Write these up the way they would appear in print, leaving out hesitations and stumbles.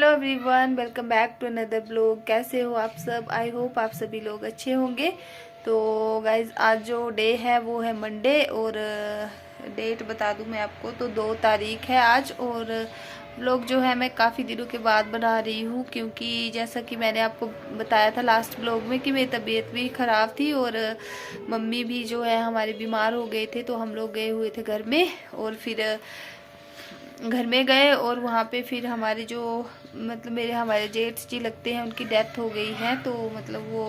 Hello everyone, welcome back to another blog. कैसे हो आप सब? आई होप आप सभी लोग अच्छे होंगे। तो गाइज आज जो डे है वो है मंडे और डेट बता दूं मैं आपको तो 2 तारीख है आज। और ब्लॉग जो है मैं काफ़ी दिनों के बाद बना रही हूँ क्योंकि जैसा कि मैंने आपको बताया था लास्ट ब्लॉग में कि मेरी तबीयत भी ख़राब थी और मम्मी भी जो है हमारे बीमार हो गए थे। तो हम लोग गए हुए थे घर में और फिर घर में गए और वहाँ पे फिर हमारे जो मतलब हमारे जेठ जी लगते हैं उनकी डेथ हो गई है। तो मतलब वो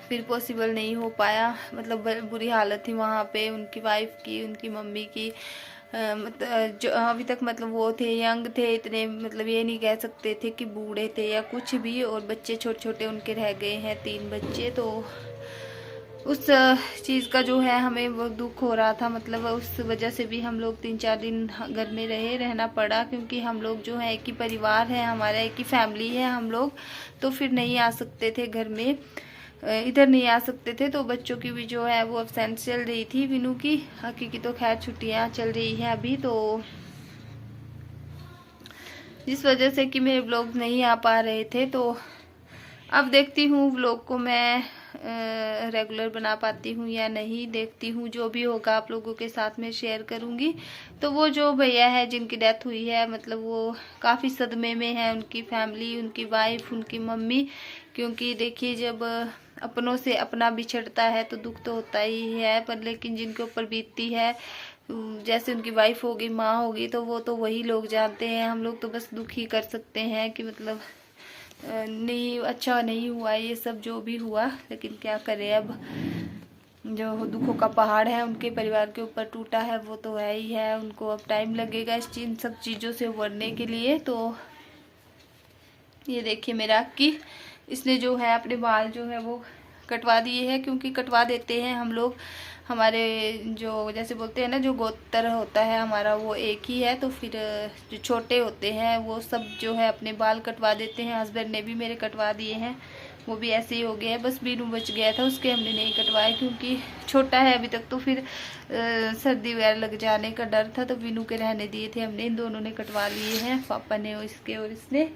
फिर पॉसिबल नहीं हो पाया। मतलब बुरी हालत थी वहाँ पे उनकी वाइफ की, उनकी मम्मी की। मतलब जो अभी तक मतलब वो थे यंग थे इतने, मतलब ये नहीं कह सकते थे कि बूढ़े थे या कुछ भी। और बच्चे छोटे छोटे उनके रह गए हैं, 3 बच्चे। तो उस चीज़ का जो है हमें वो दुख हो रहा था। मतलब उस वजह से भी हम लोग 3-4 दिन घर में रहना पड़ा क्योंकि हम लोग जो है एक ही परिवार है, हमारा एक ही फैमिली है हम लोग। तो फिर नहीं आ सकते थे घर में, इधर नहीं आ सकते थे। तो बच्चों की भी जो है वो एब्सेंट चल रही थी, विनू की। हकी की तो खैर छुट्टियां चल रही हैं अभी। तो जिस वजह से कि मेरे ब्लॉग नहीं आ पा रहे थे। तो अब देखती हूँ व्लॉग को मैं रेगुलर बना पाती हूँ या नहीं, देखती हूँ। जो भी होगा आप लोगों के साथ में शेयर करूँगी। तो वो जो भैया है जिनकी डेथ हुई है, मतलब वो काफ़ी सदमे में है, उनकी फैमिली, उनकी वाइफ, उनकी मम्मी। क्योंकि देखिए जब अपनों से अपना बिछड़ता है तो दुख तो होता ही है, पर लेकिन जिनके ऊपर बीतती है, जैसे उनकी वाइफ होगी, माँ होगी, तो वो तो वही लोग जानते हैं। हम लोग तो बस दुख ही कर सकते हैं कि मतलब नहीं, अच्छा नहीं हुआ ये सब जो भी हुआ। लेकिन क्या करें, अब जो दुखों का पहाड़ है उनके परिवार के ऊपर टूटा है वो तो है ही है। उनको अब टाइम लगेगा इन सब चीज़ों से उबरने के लिए। तो ये देखिए मेरा कि इसने जो है अपने बाल जो है वो कटवा दिए हैं, क्योंकि कटवा देते हैं हम लोग। हमारे जो जैसे बोलते हैं ना, जो गोत्र होता है हमारा वो एक ही है। तो फिर जो छोटे होते हैं वो सब जो है अपने बाल कटवा देते हैं। हस्बैंड ने भी मेरे कटवा दिए हैं, वो भी ऐसे ही हो गया है। बस बीनू बच गया था, उसके हमने नहीं कटवाए क्योंकि छोटा है अभी तक। तो फिर सर्दी वगैरह लग जाने का डर था, तो बीनू के रहने दिए थे हमने। इन दोनों ने कटवा लिए हैं, पापा ने और इसके और इसने।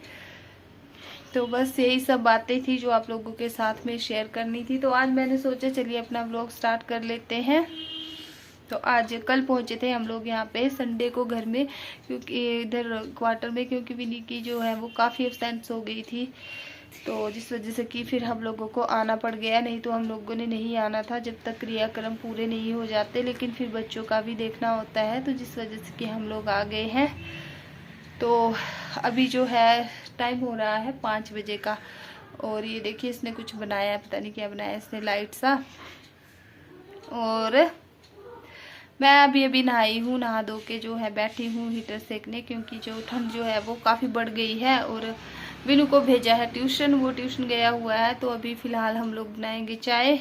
तो बस यही सब बातें थी जो आप लोगों के साथ में शेयर करनी थी। तो आज मैंने सोचा चलिए अपना व्लॉग स्टार्ट कर लेते हैं। तो आज कल पहुंचे थे हम लोग यहाँ पे संडे को घर में, क्योंकि इधर क्वार्टर में, क्योंकि विनी की जो है वो काफ़ी एब्सेंस हो गई थी। तो जिस वजह से कि फिर हम लोगों को आना पड़ गया। नहीं तो हम लोगों ने नहीं आना था जब तक क्रियाक्रम पूरे नहीं हो जाते, लेकिन फिर बच्चों का भी देखना होता है। तो जिस वजह से कि हम लोग आ गए हैं। तो अभी जो है टाइम हो रहा है 5 बजे का। और ये देखिए इसने कुछ बनाया है, पता नहीं क्या बनाया इसने, लाइट सा। और मैं अभी अभी नहाई हूँ, नहा धो के जो है बैठी हूँ हीटर सेकने, क्योंकि जो ठंड जो है वो काफ़ी बढ़ गई है। और विनू को भेजा है ट्यूशन, वो ट्यूशन गया हुआ है। तो अभी फ़िलहाल हम लोग बनाएंगे चाय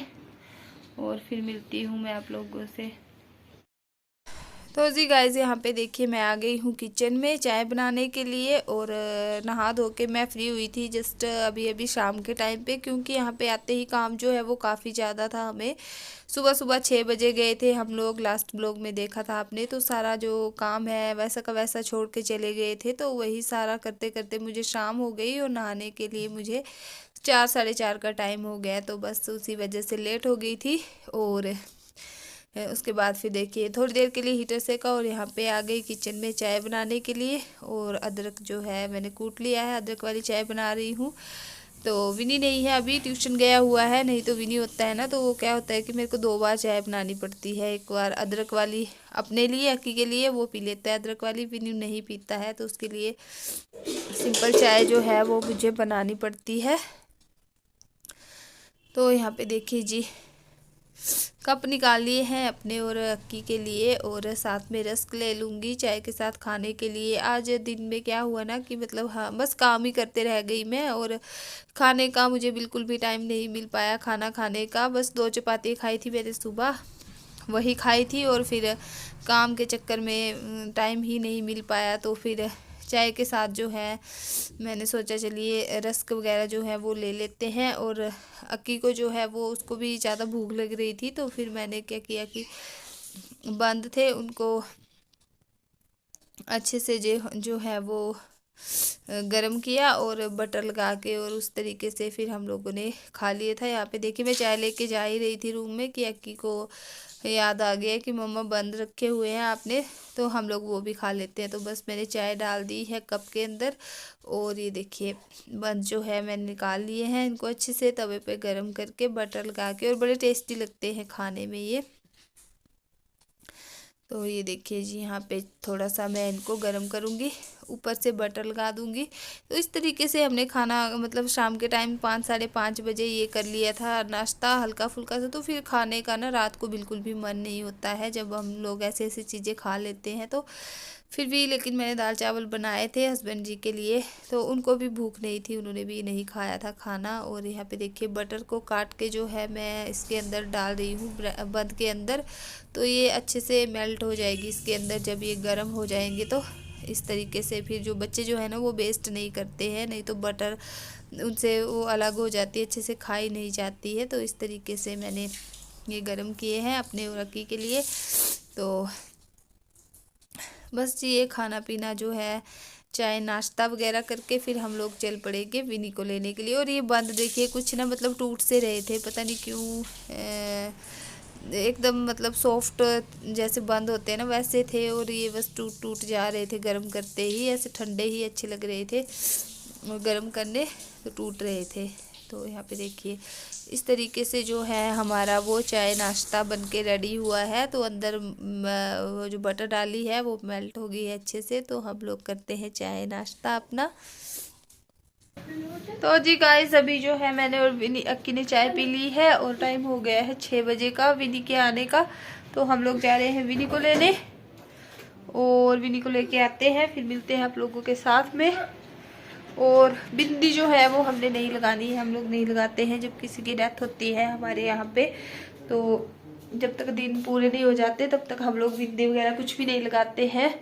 और फिर मिलती हूँ मैं आप लोगों से। तो जी गाइज यहाँ पे देखिए मैं आ गई हूँ किचन में चाय बनाने के लिए। और नहा धो के मैं फ्री हुई थी जस्ट अभी अभी शाम के टाइम पे, क्योंकि यहाँ पे आते ही काम जो है वो काफ़ी ज़्यादा था हमें। सुबह सुबह 6 बजे गए थे हम लोग, लास्ट ब्लॉग में देखा था आपने। तो सारा जो काम है वैसा का वैसा छोड़ के चले गए थे। तो वही सारा करते करते मुझे शाम हो गई और नहाने के लिए मुझे 4-4:30 का टाइम हो गया। तो बस उसी वजह से लेट हो गई थी। और उसके बाद फिर देखिए थोड़ी देर के लिए हीटर सेका और यहाँ पे आ गई किचन में चाय बनाने के लिए। और अदरक जो है मैंने कूट लिया है, अदरक वाली चाय बना रही हूँ। तो विनी नहीं है अभी, ट्यूशन गया हुआ है। नहीं तो विनी होता है ना, तो वो क्या होता है कि मेरे को 2 बार चाय बनानी पड़ती है। एक बार अदरक वाली अपने लिए, अक्की के लिए, वो पी लेता है अदरक वाली। विनी नहीं पीता है तो उसके लिए सिंपल चाय जो है वो मुझे बनानी पड़ती है। तो यहाँ पे देखिए जी कप निकाल लिए हैं अपने और अक्की के लिए। और साथ में रस्क ले लूँगी चाय के साथ खाने के लिए। आज दिन में क्या हुआ ना कि मतलब हाँ बस काम ही करते रह गई मैं, और खाने का मुझे बिल्कुल भी टाइम नहीं मिल पाया खाना खाने का। बस 2 चपाती खाई थी मैंने सुबह, वही खाई थी। और फिर काम के चक्कर में टाइम ही नहीं मिल पाया। तो फिर चाय के साथ जो है मैंने सोचा चलिए रस्क वगैरह जो है वो ले लेते हैं। और अक्की को जो है वो उसको भी ज़्यादा भूख लग रही थी। तो फिर मैंने क्या किया कि बंद थे उनको अच्छे से जो है वो गरम किया और बटर लगा के, और उस तरीके से फिर हम लोगों ने खा लिया था। यहाँ पे देखिए मैं चाय लेके जा ही रही थी रूम में कि अक्की को याद आ गया कि मम्मा बंद रखे हुए हैं आपने, तो हम लोग वो भी खा लेते हैं। तो बस मैंने चाय डाल दी है कप के अंदर, और ये देखिए बंद जो है मैंने निकाल लिए हैं इनको अच्छे से तवे पे गरम करके बटर लगा के, और बड़े टेस्टी लगते हैं खाने में ये। तो ये देखिए जी, यहाँ पे थोड़ा सा मैं इनको गरम करूँगी, ऊपर से बटर लगा दूँगी। तो इस तरीके से हमने खाना मतलब शाम के टाइम 5 साढ़े 5 बजे ये कर लिया था नाश्ता हल्का फुल्का सा। तो फिर खाने का ना रात को बिल्कुल भी मन नहीं होता है जब हम लोग ऐसे ऐसी चीज़ें खा लेते हैं। तो फिर भी लेकिन मैंने दाल चावल बनाए थे हस्बैंड जी के लिए, तो उनको भी भूख नहीं थी, उन्होंने भी नहीं खाया था खाना। और यहाँ पे देखिए बटर को काट के जो है मैं इसके अंदर डाल रही हूँ बंद के अंदर, तो ये अच्छे से मेल्ट हो जाएगी इसके अंदर जब ये गर्म हो जाएंगे। तो इस तरीके से फिर जो बच्चे जो है ना वो वेस्ट नहीं करते हैं, नहीं तो बटर उनसे वो अलग हो जाती है, अच्छे से खाई नहीं जाती है। तो इस तरीके से मैंने ये गर्म किए हैं अपने और अक्की के लिए। तो बस जी ये खाना पीना जो है चाय नाश्ता वगैरह करके फिर हम लोग चल पड़ेंगे विनी को लेने के लिए। और ये बंद देखिए कुछ ना मतलब टूट से रहे थे, पता नहीं क्यों एकदम मतलब सॉफ्ट जैसे बंद होते हैं ना वैसे थे, और ये बस टूट टूट जा रहे थे गर्म करते ही, ऐसे ठंडे ही अच्छे लग रहे थे और गर्म करने तो टूट रहे थे। तो यहाँ पे देखिए इस तरीके से जो है हमारा वो चाय नाश्ता बनके रेडी हुआ है। तो अंदर वो जो बटर डाली है वो मेल्ट हो गई है अच्छे से। तो हम लोग करते हैं चाय नाश्ता अपना। तो जी गाइस अभी जो है मैंने और विनी अक्की ने चाय पी ली है, और टाइम हो गया है 6 बजे का विनी के आने का। तो हम लोग जा रहे हैं विनी को लेने, और विनी को लेके आते हैं फिर मिलते हैं आप लोगों के साथ में। और बिंदी जो है वो हमने नहीं लगानी है, हम लोग नहीं लगाते हैं जब किसी की डेथ होती है हमारे यहाँ पे। तो जब तक दिन पूरे नहीं हो जाते तब तक हम लोग बिंदी वगैरह कुछ भी नहीं लगाते हैं।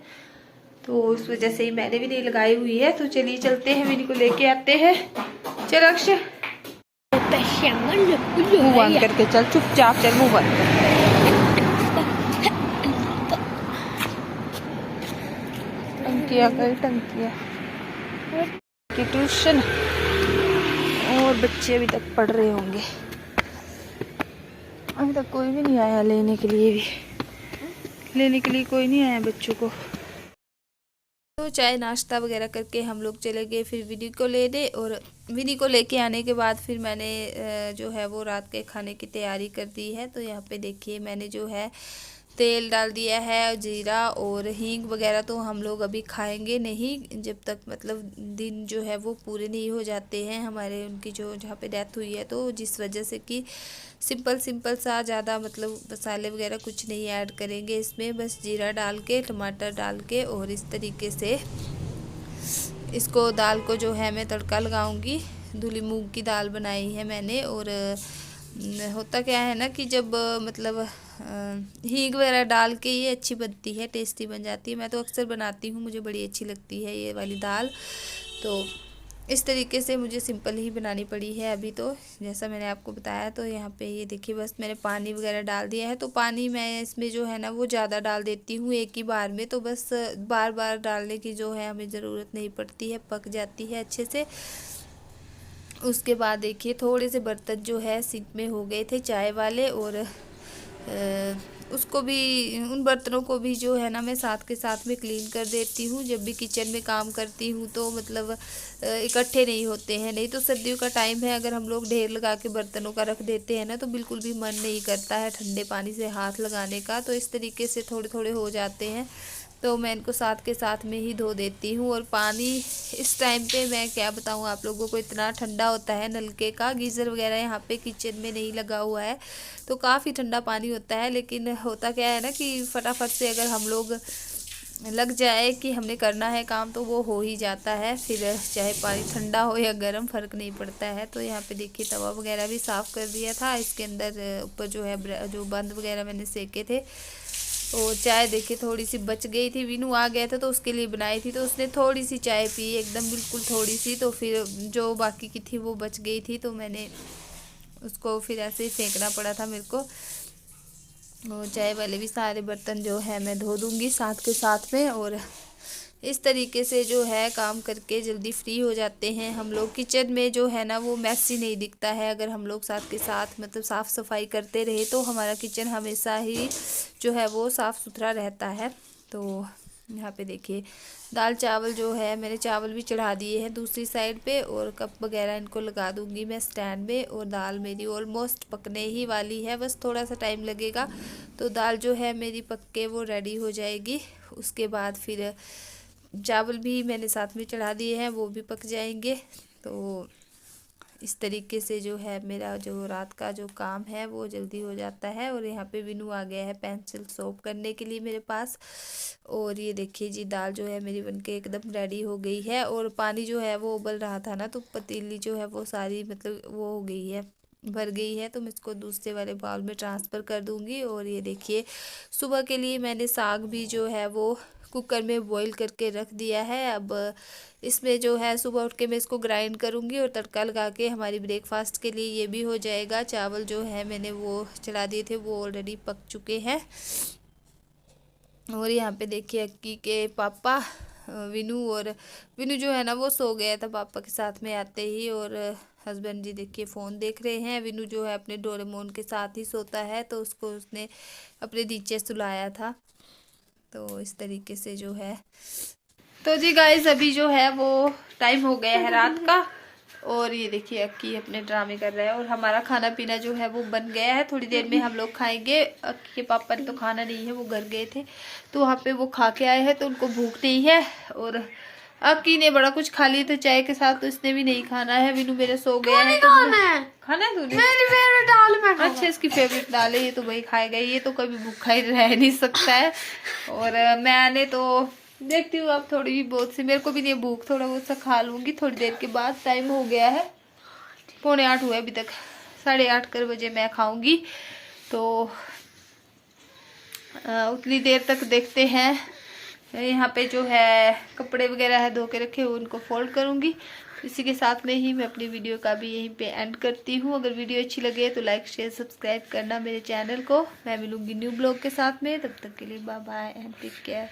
तो उस वजह से ही मैंने भी नहीं लगाई हुई है। तो चलिए चलते हैं विनी को लेके आते हैं। चल अक्षय मुँह बंद करके चल, चुपचाप चल मुँह बंद कर। टंकिया कई टंकिया की ट्यूशन, और बच्चे अभी तक पढ़ रहे होंगे, अभी तक कोई भी नहीं आया लेने के लिए कोई नहीं आया बच्चों को। तो चाय नाश्ता वगैरह करके हम लोग चले गए फिर विनी को लेने, और विनी को लेके आने के बाद फिर मैंने जो है वो रात के खाने की तैयारी कर दी है। तो यहाँ पे देखिए मैंने जो है तेल डाल दिया है, जीरा और हींग वगैरह तो हम लोग अभी खाएंगे नहीं जब तक मतलब दिन जो है वो पूरे नहीं हो जाते हैं हमारे उनकी जो जहाँ पे डेथ हुई है। तो जिस वजह से कि सिंपल सा ज़्यादा मतलब मसाले वगैरह कुछ नहीं ऐड करेंगे इसमें, बस जीरा डाल के टमाटर डाल के और इस तरीके से इसको दाल को जो है मैं तड़का लगाऊंगी। धुली मूंग की दाल बनाई है मैंने। और होता क्या है ना कि जब मतलब हींग वगैरह डाल के ये अच्छी बनती है, टेस्टी बन जाती है। मैं तो अक्सर बनाती हूँ, मुझे बड़ी अच्छी लगती है ये वाली दाल। तो इस तरीके से मुझे सिंपल ही बनानी पड़ी है अभी तो, जैसा मैंने आपको बताया। तो यहाँ पे ये देखिए बस मैंने पानी वगैरह डाल दिया है। तो पानी मैं इसमें जो है ना वो ज़्यादा डाल देती हूँ एक ही बार में, तो बस बार बार डालने की जो है हमें ज़रूरत नहीं पड़ती है, पक जाती है अच्छे से। उसके बाद देखिए थोड़े से बर्तन जो है सिंक में हो गए थे चाय वाले, और उसको भी उन बर्तनों को भी जो है ना मैं साथ के साथ में क्लीन कर देती हूँ। जब भी किचन में काम करती हूँ तो मतलब इकट्ठे नहीं होते हैं, नहीं तो सर्दियों का टाइम है, अगर हम लोग ढेर लगा के बर्तनों का रख देते हैं ना तो बिल्कुल भी मन नहीं करता है ठंडे पानी से हाथ लगाने का। तो इस तरीके से थोड़े थोड़े हो जाते हैं, तो मैं इनको साथ के साथ में ही धो देती हूँ। और पानी इस टाइम पे मैं क्या बताऊँ आप लोगों को, इतना ठंडा होता है नलके का, गीज़र वगैरह यहाँ पे किचन में नहीं लगा हुआ है तो काफ़ी ठंडा पानी होता है। लेकिन होता क्या है ना कि फटाफट से अगर हम लोग लग जाए कि हमने करना है काम तो वो हो ही जाता है, फिर चाहे पानी ठंडा हो या गर्म फ़र्क नहीं पड़ता है। तो यहाँ पे देखिए तवा वगैरह भी साफ़ कर दिया था, इसके अंदर ऊपर जो है जो बंद वगैरह मैंने सेके थे। और चाय देखिए थोड़ी सी बच गई थी, विनू आ गया था तो उसके लिए बनाई थी, तो उसने थोड़ी सी चाय पी, एकदम बिल्कुल थोड़ी सी। तो फिर जो बाकी की थी वो बच गई थी, तो मैंने उसको फिर ऐसे ही फेंकना पड़ा था मेरे को। और चाय वाले भी सारे बर्तन जो है मैं धो दूँगी साथ के साथ में। और इस तरीके से जो है काम करके जल्दी फ्री हो जाते हैं हम लोग। किचन में जो है ना वो मैसी नहीं दिखता है। अगर हम लोग साथ के साथ मतलब साफ़ सफाई करते रहे तो हमारा किचन हमेशा ही जो है वो साफ़ सुथरा रहता है। तो यहाँ पे देखिए दाल चावल जो है मैंने चावल भी चढ़ा दिए हैं दूसरी साइड पे, और कप वगैरह इनको लगा दूंगी मैं स्टैंड में। और दाल मेरी ऑलमोस्ट पकने ही वाली है, बस थोड़ा सा टाइम लगेगा तो दाल जो है मेरी पक के वो रेडी हो जाएगी। उसके बाद फिर चावल भी मैंने साथ में चढ़ा दिए हैं, वो भी पक जाएंगे। तो इस तरीके से जो है मेरा जो रात का जो काम है वो जल्दी हो जाता है। और यहाँ पे विनू आ गया है पेंसिल शॉर्प करने के लिए मेरे पास। और ये देखिए जी दाल जो है मेरी बनके एकदम रेडी हो गई है। और पानी जो है वो उबल रहा था ना, तो पतीली जो है वो सारी मतलब वो हो गई है, भर गई है। तो मैं इसको दूसरे वाले बाउल में ट्रांसफ़र कर दूंगी। और ये देखिए सुबह के लिए मैंने साग भी जो है वो कुकर में बॉईल करके रख दिया है। अब इसमें जो है सुबह उठ के मैं इसको ग्राइंड करूँगी और तड़का लगा के हमारी ब्रेकफास्ट के लिए ये भी हो जाएगा। चावल जो है मैंने वो चढ़ा दिए थे, वो ऑलरेडी पक चुके हैं। और यहाँ पे देखिए अक्की के पापा विनू जो है ना वो सो गया था पापा के साथ में आते ही। और हस्बैंड जी देखिए फ़ोन देख रहे हैं। विनू जो है अपने डोरेमोन के साथ ही सोता है, तो उसको उसने अपने नीचे सुलाया था। तो इस तरीके से जो है तो जी गाइस अभी जो है वो टाइम हो गया है रात का। और ये देखिए अक्की अपने ड्रामे कर रहा है। और हमारा खाना पीना जो है वो बन गया है, थोड़ी देर में हम लोग खाएंगे। अक्की के पापा ने तो खाना नहीं है, वो घर गए थे तो वहाँ पे वो खा के आए हैं, तो उनको भूख नहीं है। और अक्की ने बड़ा कुछ खा लिया था चाय के साथ, तो इसने भी नहीं खाना है। विनू मेरे सो गया है। तो खाना है तूने? मेरी फेवरेट दाल में। अच्छा इसकी फेवरेट दाल है, ये तो वही खाएगा, ये तो कभी भूखा ही रह नहीं सकता है। और मैंने तो देखती हूँ अब थोड़ी भी बहुत सी, मेरे को भी नहीं भूख, थोड़ा बहुत सा खा लूँगी थोड़ी देर के बाद। टाइम हो गया है 7:45 हुआ अभी तक, 8:30 बजे मैं खाऊंगी। तो उतनी देर तक देखते हैं। यहाँ पे जो है कपड़े वगैरह है धो के रखे हुए, उनको फोल्ड करूँगी। इसी के साथ में ही मैं अपनी वीडियो का भी यहीं पे एंड करती हूँ। अगर वीडियो अच्छी लगे तो लाइक शेयर सब्सक्राइब करना मेरे चैनल को। मैं मिलूँगी न्यू ब्लॉग के साथ में, तब तक के लिए bye bye and take care.